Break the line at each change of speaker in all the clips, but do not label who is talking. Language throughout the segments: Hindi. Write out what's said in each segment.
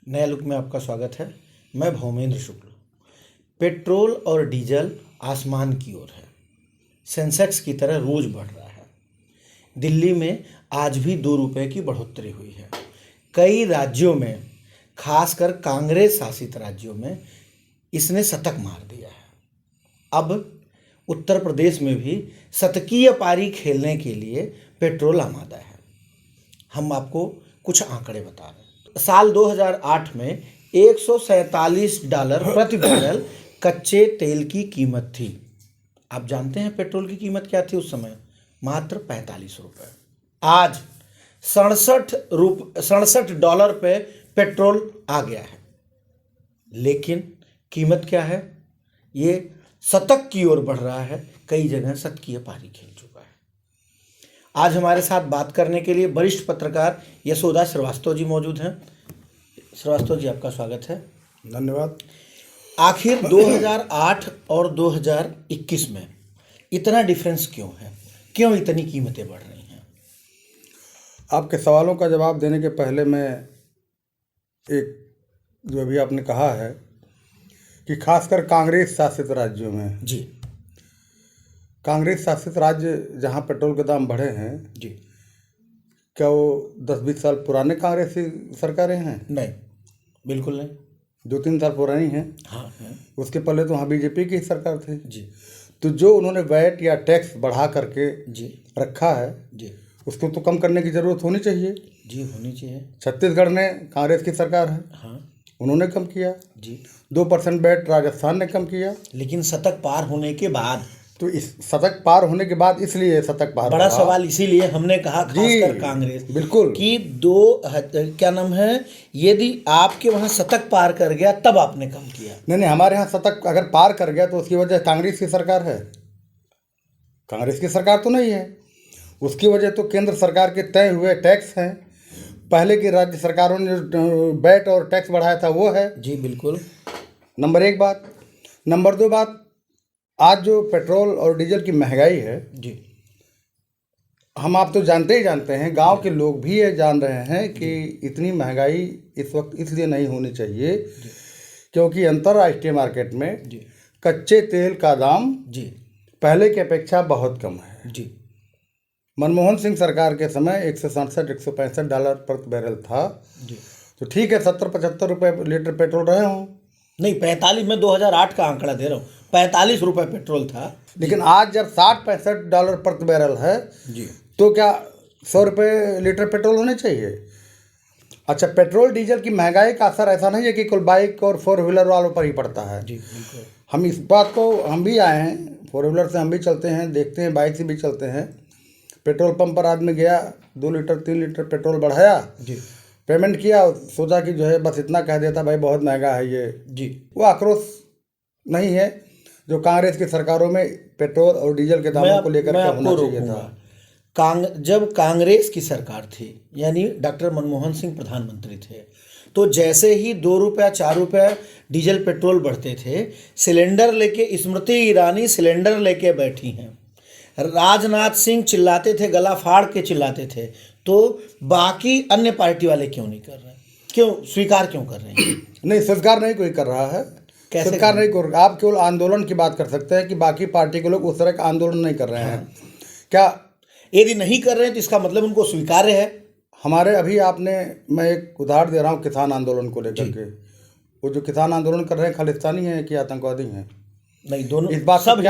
नया लुक में आपका स्वागत है। मैं भौमेंद्र शुक्ल। पेट्रोल और डीजल आसमान की ओर है, सेंसेक्स की तरह रोज बढ़ रहा है। दिल्ली में आज भी 2 रुपये की बढ़ोतरी हुई है। कई राज्यों में, खासकर कांग्रेस शासित राज्यों में, इसने शतक मार दिया है। अब उत्तर प्रदेश में भी शतकीय पारी खेलने के लिए पेट्रोल आमादा है। हम आपको कुछ आंकड़े बता रहे हैं। साल 2008 में $147 प्रति बैरल कच्चे तेल की कीमत थी। आप जानते हैं पेट्रोल की कीमत क्या थी उस समय? मात्र 45 रुपये। आज $67 पे पेट्रोल आ गया है। लेकिन कीमत क्या है? ये शतक की ओर बढ़ रहा है। कई जगह शतकीय पारी खेल चुका है। आज हमारे साथ बात करने के लिए वरिष्ठ पत्रकार यशोदा श्रीवास्तव जी मौजूद हैं। श्रीवास्तव जी, आपका स्वागत है।
धन्यवाद।
आखिर 2008 और 2021 में इतना डिफरेंस क्यों है? क्यों इतनी कीमतें बढ़ रही हैं?
आपके सवालों का जवाब देने के पहले मैं एक जो अभी आपने कहा है कि खासकर कांग्रेस शासित राज्यों में,
जी
कांग्रेस शासित राज्य जहां पेट्रोल के दाम बढ़े हैं,
जी
क्या वो 10-20 साल पुराने कांग्रेसी सरकारें हैं?
नहीं, बिल्कुल नहीं।
2-3 साल पुरानी हैं।
हाँ है।
उसके पहले तो वहाँ बीजेपी की सरकार थी।
जी
तो जो उन्होंने वैट या टैक्स बढ़ा करके
जी
रखा है,
जी
उसको तो कम करने की ज़रूरत होनी चाहिए।
जी होनी चाहिए।
छत्तीसगढ़ में कांग्रेस की सरकार है,
हाँ
उन्होंने कम किया।
जी।
2% वैट राजस्थान ने कम किया।
लेकिन शतक पार होने के बाद,
तो इस शतक पार होने के बाद, इसलिए शतक पार
बड़ा
हुआ।
सवाल इसीलिए हमने कहा, खासकर कांग्रेस,
बिल्कुल
कि क्या नाम है, यदि आपके वहां शतक पार कर गया तब आपने कम किया।
नहीं, हमारे यहाँ शतक अगर पार कर गया तो उसकी वजह कांग्रेस की सरकार है, कांग्रेस की सरकार तो नहीं है। उसकी वजह तो केंद्र सरकार के तय हुए टैक्स हैं। पहले की राज्य सरकारों ने जो वैट और टैक्स बढ़ाया था वो है।
जी बिल्कुल।
नंबर 1 बात। नंबर 2 बात, आज जो पेट्रोल और डीजल की महंगाई है,
जी
आप तो जानते ही जानते हैं, गांव के लोग भी ये जान रहे हैं कि इतनी महंगाई इस वक्त इसलिए नहीं होनी चाहिए क्योंकि अंतर्राष्ट्रीय मार्केट में
जी
कच्चे तेल का दाम
जी
पहले की अपेक्षा बहुत कम है।
जी
मनमोहन सिंह सरकार के समय $167-165 प्रति बैरल था।
जी।
तो ठीक है, 70-75 रुपये लीटर पेट्रोल रहे हों,
नहीं, 45 में 2008 का आंकड़ा दे रहा हूँ, 45 रुपये पेट्रोल था।
लेकिन आज जब $60-65 प्रति बैरल है,
जी
तो क्या 100 रुपये लीटर पेट्रोल होने चाहिए? अच्छा, पेट्रोल डीजल की महंगाई का असर ऐसा नहीं है कि केवल बाइक और 4 व्हीलर वालों पर ही पड़ता है।
जी बिल्कुल।
हम इस बात को, हम भी आए हैं, 4 व्हीलर से हम भी चलते हैं, देखते हैं, बाइक से भी चलते हैं। पेट्रोल पंप पर आदमी गया, 2 लीटर 3 लीटर पेट्रोल बढ़ाया,
जी
पेमेंट किया, सोचा कि जो है बस इतना कह देता, भाई बहुत महंगा है ये।
जी।
वो आक्रोश नहीं है जो कांग्रेस की सरकारों में पेट्रोल और डीजल के दामों को लेकर के होना चाहिए था।
जब कांग्रेस की सरकार थी, यानी डॉक्टर मनमोहन सिंह प्रधानमंत्री थे, तो जैसे ही 2 रुपया 4 रुपया डीजल पेट्रोल बढ़ते थे, सिलेंडर लेके स्मृति ईरानी सिलेंडर लेके बैठी हैं। राजनाथ सिंह चिल्लाते थे, गला फाड़ के चिल्लाते थे। तो बाकी अन्य पार्टी वाले क्यों नहीं कर रहे हैं? क्यों स्वीकार क्यों कर रहे हैं?
नहीं, स्वीकार नहीं कोई कर रहा है।
कैसे
स्वीकार नहीं कर, आप केवल आंदोलन की बात कर सकते हैं कि बाकी पार्टी के लोग उस तरह का आंदोलन नहीं कर रहे हैं। क्या
यदि नहीं कर रहे हैं तो इसका मतलब उनको स्वीकार्य है?
हमारे अभी मैं एक उदाहरण दे रहा हूँ किसान आंदोलन को लेकर के। वो जो किसान आंदोलन कर रहे हैं, खालिस्तानी हैं कि आतंकवादी हैं?
नहीं, दोनों।
इस बात
सब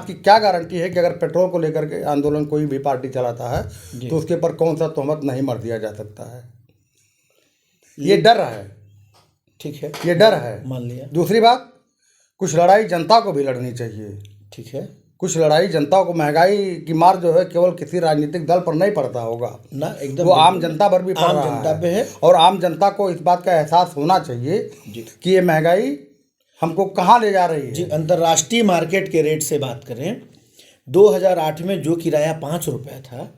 की क्या गारंटी है कि अगर पेट्रोल को लेकर के आंदोलन कोई भी पार्टी चलाता है तो उसके ऊपर कौन सा तोहमत नहीं मर दिया जा सकता है? ये डर है।
ठीक है,
ये डर है।
मान लिया।
दूसरी बात, कुछ लड़ाई जनता को भी लड़नी चाहिए।
ठीक है
कुछ लड़ाई जनता को, महंगाई की मार जो है केवल किसी राजनीतिक दल पर नहीं पड़ता होगा
ना, एकदम
वो आम जनता पर भी पड़ रहा
जनता पे है।
और आम जनता को इस बात का एहसास होना चाहिए कि ये महंगाई हमको कहाँ ले जा रही है।
जी, अंतर्राष्ट्रीय मार्केट के रेट से बात करें, 2008 में जो किराया 5 रुपया था,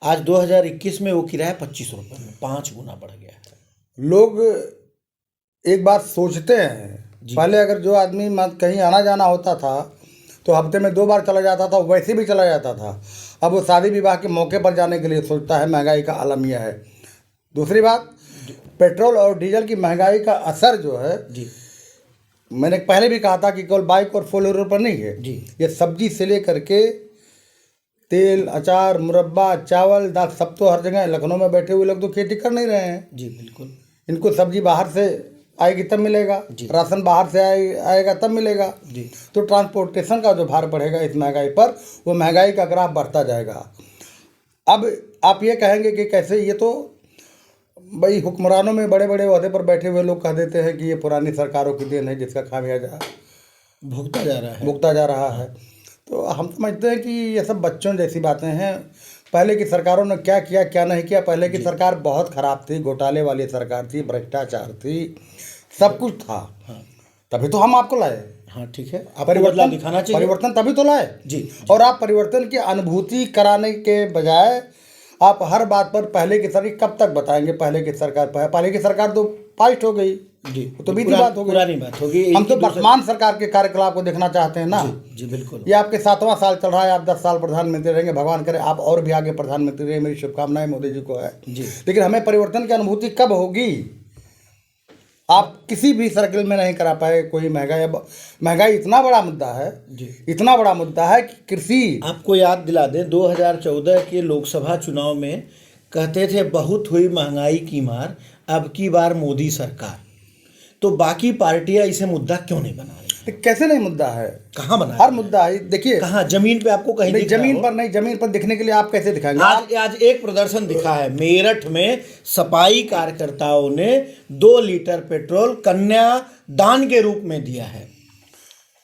आज 2021 में वो किराया 25 रुपये में 5 गुना बढ़ गया है।
लोग एक बात सोचते हैं, पहले अगर जो आदमी कहीं आना जाना होता था तो हफ्ते में 2 बार चला जाता था, वैसे भी चला जाता था। अब वो शादी विवाह के मौके पर जाने के लिए सोचता है। महंगाई का आलम यह है। दूसरी बात, पेट्रोल और डीजल की महंगाई का असर जो है,
जी
मैंने पहले भी कहा था कि केवल बाइक और फोर व्हीलर पर नहीं है।
जी
ये सब्जी से लेकर के तेल, अचार, मुरब्बा, चावल, दाल, सब तो हर जगह। लखनऊ में बैठे हुए लोग तो खेती कर नहीं रहे हैं।
जी बिल्कुल।
इनको सब्जी बाहर से आएगी तब मिलेगा,
जी।
राशन बाहर से आएगा तब मिलेगा।
जी
तो ट्रांसपोर्टेशन का जो भार बढ़ेगा इस महंगाई पर, वो महंगाई का ग्राफ बढ़ता जाएगा। अब आप ये कहेंगे कि कैसे, ये तो भाई हुक्मरानों में बड़े बड़े ओहदे पर बैठे हुए लोग कह देते हैं कि ये पुरानी सरकारों की देन है जिसका खामियाजा
भुगता जा रहा है।
भुगता जा रहा है। तो हम समझते हैं कि ये सब बच्चों जैसी बातें हैं। पहले की सरकारों ने क्या किया क्या नहीं किया। पहले की सरकार बहुत खराब थी, घोटाले वाली सरकार थी, भ्रष्टाचार थी, सब कुछ था।
हाँ
तभी तो हम आपको लाए।
हाँ ठीक है, आपको बदलाव दिखाना चाहिए।
परिवर्तन तभी तो लाए।
जी
और आप परिवर्तन की अनुभूति कराने के बजाय आप हर बात पर पहले की सरकार कब तक बताएंगे। पहले की सरकार तो पास्ट हो गई।
जी
तो बीती बात हो गई,
पुरानी बात होगी।
हम तो वर्तमान सरकार के कार्यकलाप को देखना चाहते हैं ना।
जी बिल्कुल।
ये आपके 7वां साल चल रहा है, आप 10 साल प्रधानमंत्री रहेंगे, भगवान करे आप और भी आगे प्रधानमंत्री रहे, मेरी शुभकामनाएं मोदी जी को है।
जी
लेकिन हमें परिवर्तन की अनुभूति कब होगी। आप किसी भी सर्कल में नहीं करा पाए कोई महंगाई इतना बड़ा मुद्दा है
जी।
इतना बड़ा मुद्दा है कि कृषि।
आपको याद दिला दें 2014 के लोकसभा चुनाव में कहते थे बहुत हुई महंगाई की मार, अब की बार मोदी सरकार। तो बाकी पार्टियां इसे मुद्दा क्यों नहीं बना रही?
कैसे नहीं मुद्दा है,
कहाँ बना
हर मुद्दा है। देखिए
कहाँ, जमीन पे आपको कहीं
नहीं,
दिख रहा
जमीन
हो?
पर नहीं, जमीन पर दिखने के लिए आप कैसे दिखाएंगे।
आज एक प्रदर्शन दिखा है मेरठ में, सफाई कार्यकर्ताओं ने 2 लीटर पेट्रोल कन्यादान के रूप में दिया है।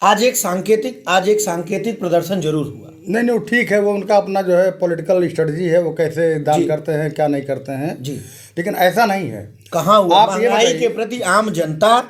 आज एक सांकेतिक प्रदर्शन जरूर हुआ।
नहीं, ठीक है, वो उनका अपना जो है पॉलिटिकल स्ट्रेटजी है, वो कैसे दान करते हैं क्या नहीं करते हैं
जी।
लेकिन ऐसा नहीं है।
कहाँ हुआ?
आप ये
महंगाई
बताइए,
के प्रति आम जनता,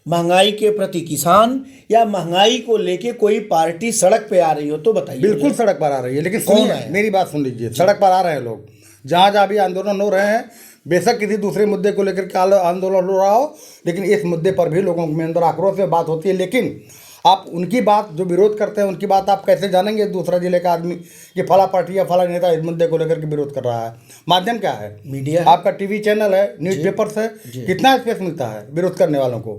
महंगाई के प्रति किसान, या महंगाई को लेके कोई पार्टी सड़क पे आ रही हो तो बताइए।
बिल्कुल सड़क पर आ रही है, लेकिन
कौन
सुनिए
है?
मेरी बात सुन लीजिए। सड़क पर आ रहे हैं लोग, जहाँ जहाँ भी आंदोलन हो रहे हैं, बेशक किसी दूसरे मुद्दे को लेकर के आंदोलन हो रहा हो, लेकिन इस मुद्दे पर भी लोगों में अंदर आक्रोश से बात होती है। लेकिन आप उनकी बात जो विरोध करते हैं उनकी बात आप कैसे जानेंगे दूसरा जिले का आदमी कि फला पार्टी या फला नेता इस मुद्दे को लेकर के विरोध कर रहा है। माध्यम क्या है?
मीडिया।
आपका टीवी चैनल है, न्यूज़पेपर्स है, कितना स्पेस मिलता है विरोध करने वालों को?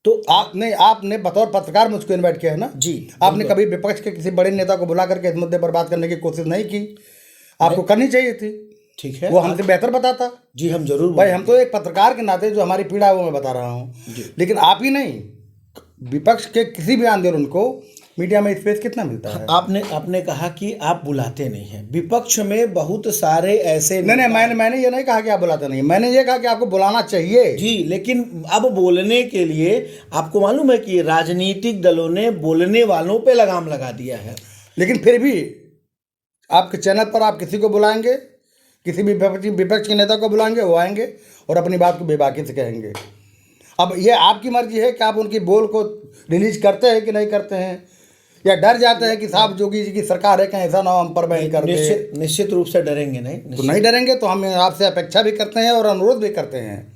तो आपने बतौर पत्रकार मुझको इनवाइट किया है ना
जी।
आपने कभी विपक्ष के किसी बड़े नेता को बुला करके इस मुद्दे पर बात करने की कोशिश नहीं की? आपको करनी चाहिए थी।
ठीक है,
वो हमसे बेहतर बताता।
जी हम जरूर
भाई हम तो एक पत्रकार के नाते जो हमारी पीड़ा है वो मैं बता रहा हूँ। लेकिन आप ही नहीं, विपक्ष के किसी भी आंदोलन को मीडिया में स्पेस कितना मिलता है?
आपने कहा कि आप बुलाते नहीं हैं। विपक्ष में बहुत सारे ऐसे
नहीं, मैंने ये नहीं कहा कि आप बुलाते नहीं, मैंने ये कहा कि आपको बुलाना चाहिए।
जी, लेकिन अब बोलने के लिए आपको मालूम है कि राजनीतिक दलों ने बोलने वालों पे लगाम लगा दिया है।
लेकिन फिर भी आपके चैनल पर आप किसी को बुलाएंगे, किसी भी विपक्ष के नेता को बुलाएंगे, वो आएंगे और अपनी बात को बेबाकी से कहेंगे। अब ये आपकी मर्जी है कि आप उनकी बोल को रिलीज करते हैं कि नहीं करते हैं, या डर जाते हैं कि साहब जोगी जी की सरकार है कहीं ऐसा ना हो हम पर बैन कर दे।
निश्चित रूप से डरेंगे नहीं।
तो नहीं डरेंगे तो हम आपसे अपेक्षा भी करते हैं और अनुरोध भी करते हैं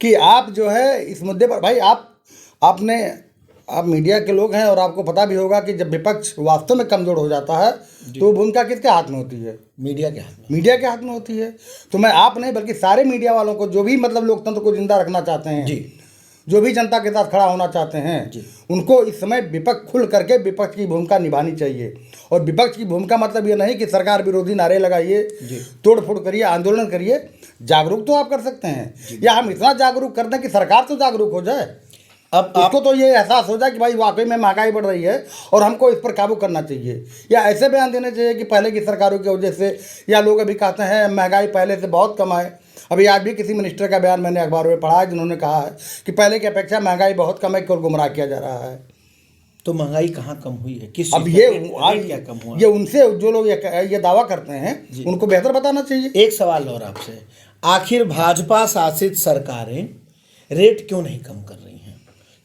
कि आप जो है इस मुद्दे पर, भाई आप मीडिया के लोग हैं और आपको पता भी होगा कि जब विपक्ष वास्तव में कमजोर हो जाता है तो भूमिका किसके हाथ में होती है?
मीडिया के हाथ में।
मीडिया के हाथ में होती है। तो मैं आप नहीं बल्कि सारे मीडिया वालों को, जो भी मतलब लोकतंत्र को जिंदा रखना चाहते हैं
जी,
जो भी जनता के साथ खड़ा होना चाहते हैं, उनको इस समय विपक्ष खुल करके विपक्ष की भूमिका निभानी चाहिए। और विपक्ष की भूमिका मतलब ये नहीं कि सरकार विरोधी नारे लगाइए, तोड़ फोड़ करिए, आंदोलन करिए। जागरूक तो आप कर सकते हैं, या हम इतना जागरूक कर दें कि सरकार तो जागरूक हो जाए। अब इसको तो ये एहसास हो जाए कि भाई वाकई में महंगाई बढ़ रही है और हमको इस पर काबू करना चाहिए। या ऐसे बयान देने चाहिए कि पहले की सरकारों की वजह से, या लोग अभी कहते हैं महंगाई पहले से बहुत कम है। अभी आज भी किसी मिनिस्टर का बयान मैंने अखबार में पढ़ा है जिन्होंने कहा है कि पहले की अपेक्षा महंगाई बहुत कम है, केवल गुमराह किया जा रहा है।
तो महंगाई कहाँ कम हुई है? किस
अब
चीज़
ये
का रेट क्या कम हुआ?
ये उनसे जो लोग ये दावा करते हैं उनको बेहतर बताना चाहिए।
एक सवाल और आपसे, आखिर भाजपा शासित सरकारें रेट क्यों नहीं कम कर रही हैं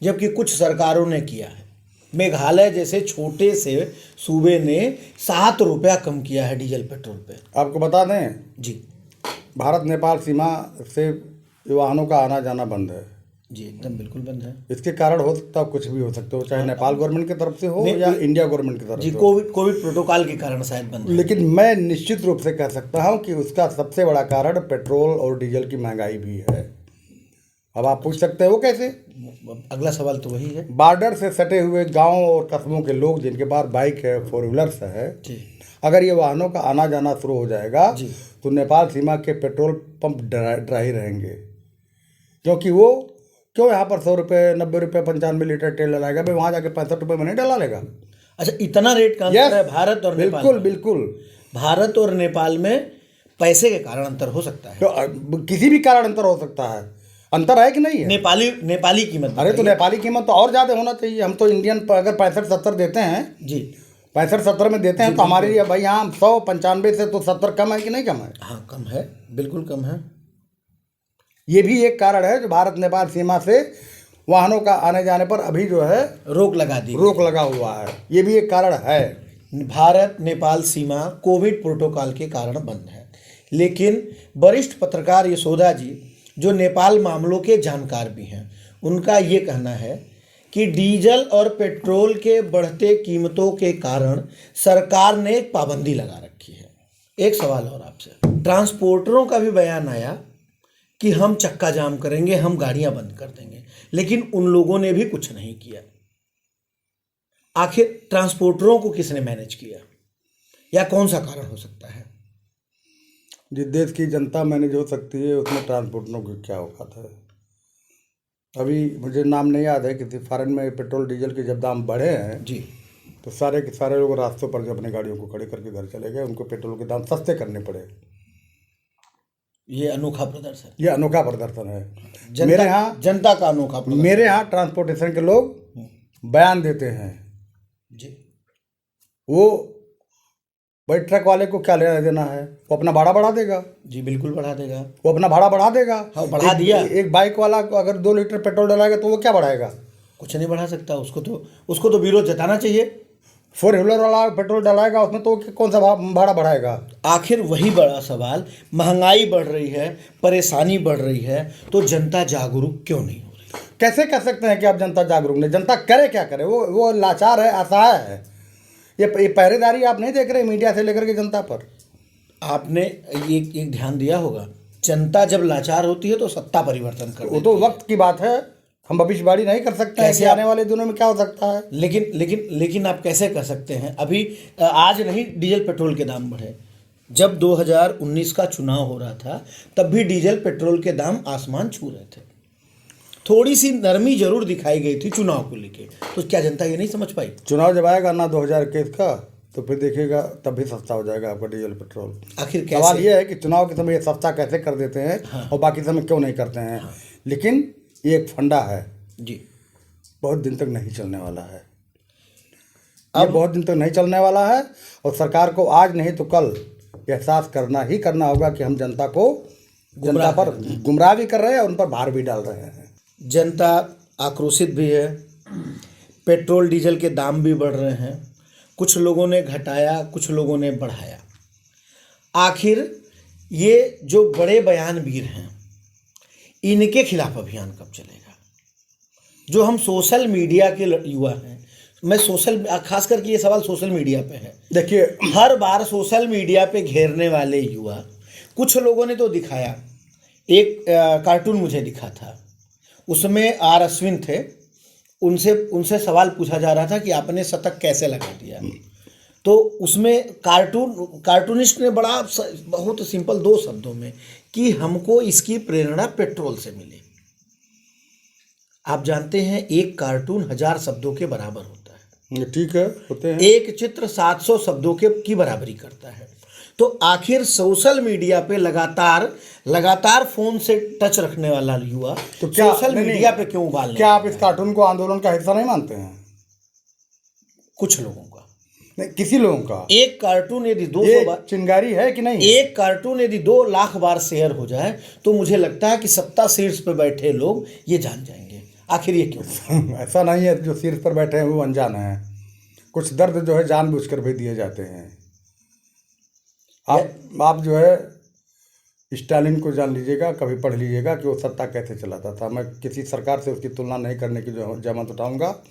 जबकि कुछ सरकारों ने किया है? मेघालय जैसे छोटे से सूबे ने 7 रुपया कम किया है डीजल पेट्रोल पे।
आपको बता दें
जी,
भारत नेपाल सीमा से वाहनों का आना जाना बंद है।
जी एकदम बिल्कुल बंद है।
इसके कारण हो सकता है कुछ भी हो सकता हो, चाहे नेपाल गवर्नमेंट की तरफ से हो या इंडिया गवर्नमेंट की तरफ
जी
से हो।
कोविड प्रोटोकॉल के कारण शायद बंद है।
लेकिन मैं निश्चित रूप से कह सकता हूँ कि उसका सबसे बड़ा कारण पेट्रोल और डीजल की महंगाई भी है। अब आप पूछ सकते हैं वो कैसे।
अगला सवाल तो वही है।
बॉर्डर से सटे हुए गांव और कस्बों के लोग जिनके पास बाइक है, फोर व्हीलर्स है,
जी
अगर ये वाहनों का आना जाना शुरू हो जाएगा
जी
तो नेपाल सीमा के पेट्रोल पंप ड्राई रहेंगे। क्योंकि वो क्यों यहाँ पर 100 रुपये, 90 रुपये, 95 लीटर तेल डलाएगा, भाई वहाँ जाके 65 रुपये में नहीं डला लेगा।
अच्छा इतना रेट का अंतर है भारत और नेपाल
बिल्कुल
में?
बिल्कुल।
भारत और नेपाल में पैसे के कारण अंतर हो सकता है।
तो किसी भी कारण अंतर हो सकता है। अंतर है कि नहीं है?
नेपाली कीमत
अरे तो नेपाली कीमत तो और ज़्यादा होना चाहिए। हम तो इंडियन पर अगर 65-70 देते हैं,
जी
65-70 में देते हैं तो हमारे लिए भाई यहाँ 195 से तो 70 कम है कि नहीं कम है?
हाँ कम है, बिल्कुल कम है।
ये भी एक कारण है जो भारत नेपाल सीमा से वाहनों का आने जाने पर अभी जो है
रोक लगा दी,
रोक लगा हुआ है। ये भी एक कारण है।
भारत नेपाल सीमा कोविड प्रोटोकॉल के कारण बंद है। लेकिन वरिष्ठ पत्रकार यशोदा जी जो नेपाल मामलों के जानकार भी हैं, उनका ये कहना है कि डीजल और पेट्रोल के बढ़ते कीमतों के कारण सरकार ने एक पाबंदी लगा रखी है। एक सवाल और आपसे, ट्रांसपोर्टरों का भी बयान आया कि हम चक्का जाम करेंगे, हम गाड़ियां बंद कर देंगे, लेकिन उन लोगों ने भी कुछ नहीं किया। आखिर ट्रांसपोर्टरों को किसने मैनेज किया या कौन सा कारण हो सकता है?
जिस देश की जनता मैनेज हो सकती है उसमें ट्रांसपोर्टरों की क्या औकात है। अभी मुझे नाम नहीं याद है, किसी फॉरेन में पेट्रोल डीजल के जब दाम बढ़े हैं
जी
तो सारे के सारे लोग रास्तों पर जो अपनी गाड़ियों को खड़े करके घर चले गए, उनको पेट्रोल के दाम सस्ते करने पड़े।
ये अनोखा प्रदर्शन,
ये अनोखा प्रदर्शन है।
जनता का अनोखा प्रदर्शन।
मेरे यहाँ ट्रांसपोर्टेशन के लोग बयान देते हैं
जी,
वो भाई ट्रक वाले को क्या लेना देना है, वो अपना भाड़ा बढ़ा देगा।
जी बिल्कुल बढ़ा देगा,
वो अपना भाड़ा बढ़ा देगा।
हाँ बढ़ा दिया।
एक बाइक वाला को अगर 2 लीटर पेट्रोल डलाएगा तो वो क्या बढ़ाएगा?
कुछ नहीं बढ़ा सकता। उसको तो विरोध जताना चाहिए।
4 व्हीलर वाला पेट्रोल डलाएगा उसमें तो कौन सा भाड़ा बढ़ाएगा?
आखिर वही बड़ा सवाल, महंगाई बढ़ रही है, परेशानी बढ़ रही है, तो जनता जागरूक क्यों नहीं हो रही?
कैसे कह सकते हैं कि आप जनता जागरूक नहीं? जनता करे क्या करे? वो लाचार है, असहाय है। ये पहरेदारी आप नहीं देख रहे मीडिया से लेकर के जनता पर।
आपने एक ध्यान दिया होगा, जनता जब लाचार होती है तो सत्ता परिवर्तन कर
वो तो वक्त की बात है, हम भविष्यवाणी नहीं कर सकते हैं कि आने वाले दिनों में क्या हो सकता है।
लेकिन आप कैसे कर सकते हैं? अभी आज नहीं डीजल पेट्रोल के दाम बढ़े, जब 2019 का चुनाव हो रहा था तब भी डीजल पेट्रोल के दाम आसमान छू रहे थे। थोड़ी सी नरमी जरूर दिखाई गई थी चुनाव को लेके, तो क्या जनता ये नहीं समझ पाई?
चुनाव जब आएगा ना 2021 का तो फिर देखिएगा तब भी सस्ता हो जाएगा आपका डीजल पेट्रोल।
आखिर कैसे?
सवाल ये है कि चुनाव के समय ये सस्ता कैसे कर देते हैं,
हाँ।
और बाकी समय क्यों नहीं करते हैं। हाँ। लेकिन ये एक फंडा है
जी,
बहुत दिन तक नहीं चलने वाला है। ये बहुत दिन तक नहीं चलने वाला है और सरकार को आज नहीं तो कल एहसास करना ही करना होगा कि हम जनता पर गुमराह भी कर रहे हैं और उन पर भार भी डाल रहे हैं।
जनता आक्रोशित भी है, पेट्रोल डीजल के दाम भी बढ़ रहे हैं, कुछ लोगों ने घटाया, कुछ लोगों ने बढ़ाया। आखिर ये जो बड़े बयानवीर हैं, इनके खिलाफ अभियान कब चलेगा? जो हम सोशल मीडिया के युवा हैं, मैं खास करके ये सवाल सोशल मीडिया पे है।
देखिए,
हर बार सोशल मीडिया पे घेरने वाले युवा, कुछ लोगों ने तो दिखाया, एक कार्टून मुझे दिखा था, उसमें आर अश्विन थे, उनसे सवाल पूछा जा रहा था कि आपने शतक कैसे लगा दिया। तो उसमें कार्टूनिस्ट ने बहुत सिंपल 2 शब्दों में कि हमको इसकी प्रेरणा पेट्रोल से मिली। आप जानते हैं एक कार्टून 1000 शब्दों के बराबर होता है।
ठीक है, होते हैं।
एक चित्र 700 शब्दों की बराबरी करता है। तो आखिर सोशल मीडिया पे लगातार फोन से टच रखने वाला युवा
तो क्या
सोशल मीडिया पे क्यों उबाल?
क्या आप इस कार्टून को आंदोलन का हिस्सा नहीं मानते हैं?
कुछ लोगों का
नहीं, किसी लोगों का।
एक कार्टून यदि 200 बार
चिंगारी है कि नहीं?
एक कार्टून यदि 2 लाख बार शेयर हो जाए तो मुझे लगता है कि सत्ता शीर्ष पर बैठे लोग ये जान जाएंगे आखिर ये क्यों।
ऐसा नहीं है जो शीर्ष पर बैठे हैं वो अनजान है। कुछ दर्द जो है जानबूझकर भी दिए जाते हैं। आप जो है स्टालिन को जान लीजिएगा, कभी पढ़ लीजिएगा कि वो सत्ता कैसे चलाता था। मैं किसी सरकार से उसकी तुलना नहीं करने की जो जहमत उठाऊंगा।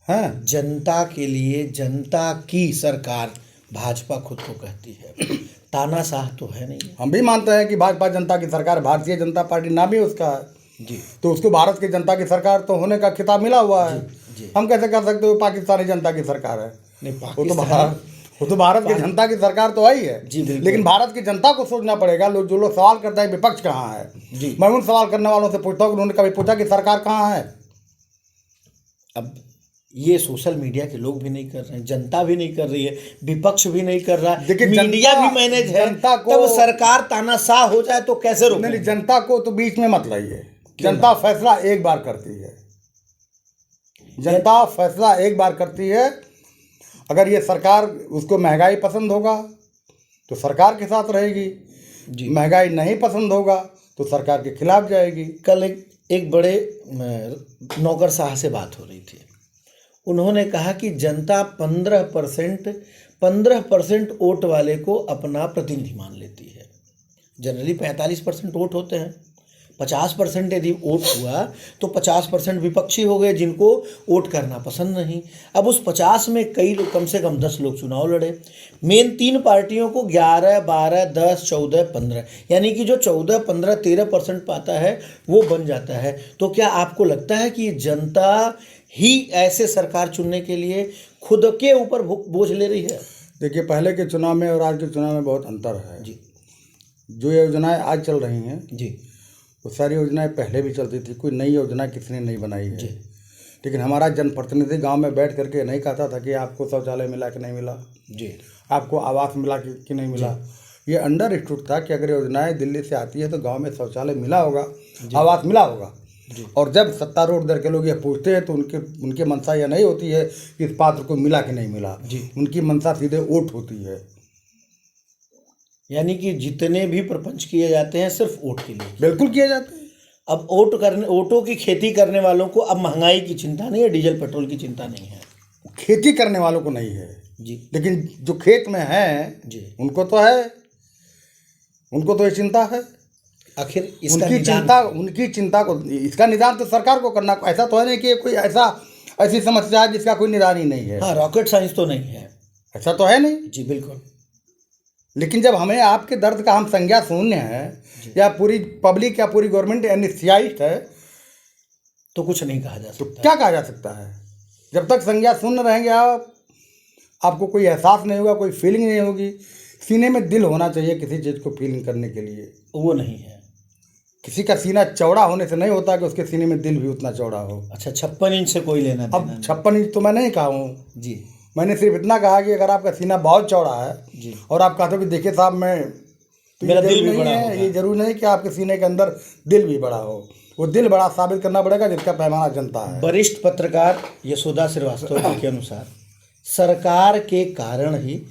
हैं,
जनता के लिए जनता की सरकार भाजपा खुद को कहती है, तानाशाह तो है नहीं।
हम भी मानते हैं कि भाजपा जनता की सरकार, भारतीय जनता पार्टी नाम ही उसका है
जी
तो उसको भारत की जनता की सरकार तो होने का खिताब मिला हुआ है।
जी।
हम कैसे कर सकते हो पाकिस्तानी जनता की सरकार है?
नहीं,
वो तो भारत की जनता की सरकार तो आई है।
जी, बिल्कुल।
लेकिन भारत की जनता को सोचना पड़ेगा। लोग जो लोग सवाल करते हैं विपक्ष कहाँ है,
जी।
मैं उन सवाल करने वालों से पूछता हूँ, उन्होंने कभी पूछा कि सरकार कहाँ है?
अब ये सोशल मीडिया के लोग भी नहीं कर रहे हैं, जनता भी नहीं कर रही है, विपक्ष भी नहीं कर रहा है,
देखिए,
मीडिया
जनता-
भी मैनेज है।
जनता को-
तब सरकार तानाशाह हो जाए तो कैसे
नहीं,
रोके?
जनता को तो बीच में मत लाइए। जनता फैसला एक बार करती है, जनता फैसला एक बार करती है। अगर ये सरकार, उसको महंगाई पसंद होगा तो सरकार के साथ रहेगी,
जी।
महंगाई नहीं पसंद होगा तो सरकार के खिलाफ जाएगी।
कल एक बड़े नौकरशाह से बात हो रही थी। उन्होंने कहा कि जनता 15% वोट वाले को अपना प्रतिनिधि मान लेती है। जनरली 45% वोट होते हैं। 50% यदि वोट हुआ तो 50% विपक्षी हो गए, जिनको वोट करना पसंद नहीं। अब उस 50 में कई लोग, कम से कम 10 लोग चुनाव लड़े। मेन 3 पार्टियों को 11, 12, 10, 14, 15, यानी कि जो 14, 15, 13% पाता है वो बन जाता है। तो क्या आपको लगता है कि जनता ही ऐसे सरकार चुनने के लिए खुद के ऊपर बोझ ले रही है?
देखिए, पहले के चुनाव में और आज के चुनाव में बहुत अंतर है।
जी
जो योजनाएं आज चल रही हैं
जी
वो सारी योजनाएं पहले भी चलती थी, कोई नई योजना किसी ने नहीं बनाई है।
जी।
लेकिन हमारा जनप्रतिनिधि गांव में बैठ करके नहीं कहता था कि आपको शौचालय मिला कि नहीं मिला,
जी
आपको आवास मिला कि नहीं मिला। ये अंडरस्टूड था कि अगर योजनाएं दिल्ली से आती है तो गांव में शौचालय मिला होगा, आवास मिला होगा। और जब सत्तारूढ़ दल के लोग ये पूछते हैं तो उनकी मंशा यह नहीं होती है कि इस पात्र को मिला कि नहीं मिला। उनकी मंशा सीधे वोट होती है।
यानी कि जितने भी प्रपंच किए जाते हैं सिर्फ वोट के लिए।
बिल्कुल किए जाते हैं।
अब वोटों की खेती करने वालों को अब महंगाई की चिंता नहीं है, डीजल पेट्रोल की चिंता नहीं है।
खेती करने वालों को नहीं है
जी।
लेकिन जो खेत में हैं
जी,
उनको तो है, उनको तो ये चिंता है।
आखिर इसका
उनकी चिंता को, इसका निदान तो सरकार को करना। ऐसा तो है नहीं कि कोई ऐसी समस्या है जिसका कोई निदान ही नहीं है।
हाँ, रॉकेट साइंस तो नहीं है,
ऐसा तो है नहीं।
जी बिल्कुल।
लेकिन जब हमें आपके दर्द का हम संज्ञा शून्य है या पूरी पब्लिक या पूरी गवर्नमेंट एनिस्थियाइस्ट है
तो कुछ नहीं कहा जा
तो
सकता।
क्या कहा जा सकता है? जब तक संज्ञा शून्य रहेंगे आपको कोई एहसास नहीं होगा, कोई फीलिंग नहीं होगी। सीने में दिल होना चाहिए किसी चीज़ को फीलिंग करने के लिए,
वो नहीं है।
किसी का सीना चौड़ा होने से नहीं होता कि उसके सीने में दिल भी उतना चौड़ा हो।
अच्छा, 56 इंच से कोई लेना देना
अब 56 इंच तो मैं नहीं कहा हूँ
जी।
मैंने सिर्फ इतना कहा कि अगर आपका सीना बहुत चौड़ा है
जी
और आप कहते हो कि देखिए साहब तो
मेरा
ये
दिल
जरूरी
भी बड़ा
नहीं है,
होगा।
ये जरूरी नहीं कि आपके सीने के अंदर दिल भी बड़ा हो। वो दिल बड़ा साबित करना पड़ेगा जिसका पैमाना जनता है।
वरिष्ठ पत्रकार यशोदा श्रीवास्तव जी के अनुसार सरकार के कारण ही,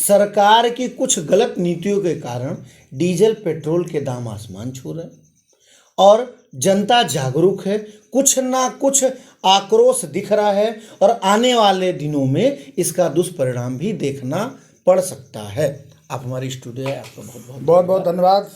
सरकार की कुछ गलत नीतियों के कारण डीजल पेट्रोल के दाम आसमान छू रहे हैं और जनता जागरूक है। कुछ ना कुछ आक्रोश दिख रहा है और आने वाले दिनों में इसका दुष्परिणाम भी देखना पड़ सकता है। आप हमारी स्टूडियो है, आपका बहुत बहुत
बहुत बहुत धन्यवाद।